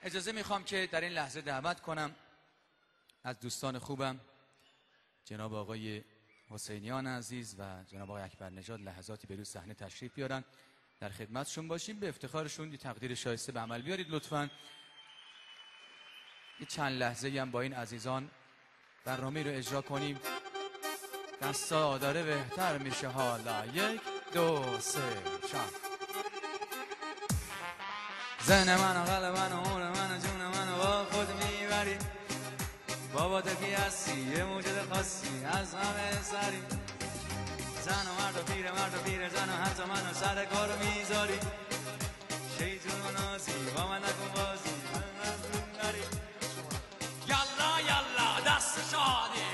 اجازه میخوام که در این لحظه دعوت کنم از دوستان خوبم جناب آقای حسینیان عزیز و جناب آقای اکبرنژاد لحظاتی به روی صحنه تشریف بیارن، در خدمتشون باشیم، به افتخارشون یه تقدیر شایسته به عمل بیارید لطفاً. یه چند لحظه هم با این عزیزان برنامه رو اجرا کنیم. دستا داره بهتر میشه حالا. 1 2 3 4. زن من و قلب من و عمر من و جون من و با خود میبری، بابا تو کی هستی یه موجود خاصی از همه سری، زن و مرد و پیر زن و حتی من و سر کار میذاری، شیطون و نازی با من نکن بازی من دون داری. یالا یالا دست شادی،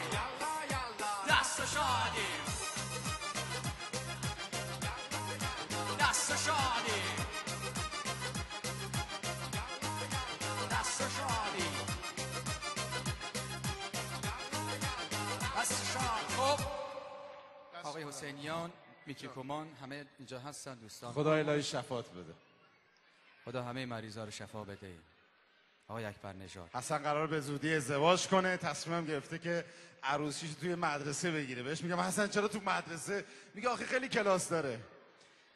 دست شادی، دست شادی، دست شادی، دست شاد. خب آقای حسینیان، میکی کمان، همه اینجا هستن دوستان. خدا الهی شفاعت بده. خدا همه مریضا رو شفا بده. آقای اکبرنژاد، حسن قرار به زودی ازدواج کنه، تصمیمم گرفته که عروسیش توی مدرسه بگیره. بهش میگم حسن چرا تو مدرسه؟ میگه آخه خیلی کلاس داره.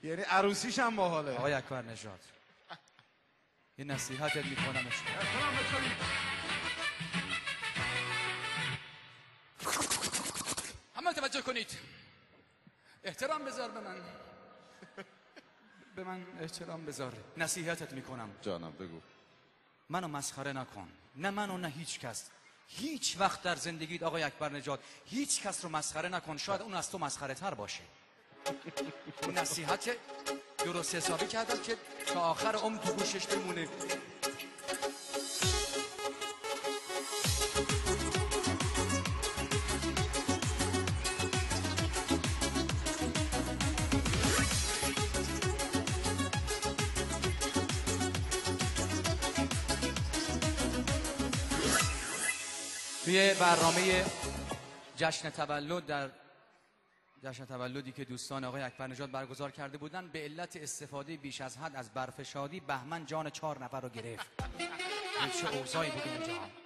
یعنی عروسیش هم باحاله. آقای اکبرنژاد یه نصیحتت میکنم. همه توجه کنید، احترام بذار به من، به من احترام بذار. نصیحتت میکنم. جانم بگو. منو مسخره نکن، نه منو نه هیچ کس. هیچ وقت در زندگیت آقای اکبرنژاد هیچ کس رو مسخره نکن، شاید اون از تو مسخره تر باشه. این نصیحت درست حسابی کردم که تا آخر عمر تو گوشش بمونه. توی برنامه جشن تولد، در جشن تولدی که دوستان آقای اکبرنژاد برگزار کرده بودن، به علت استفاده بیش از حد از برف شادی بهمن جان 4 نفر رو گرفت. چه اوضاعی بود اینجا.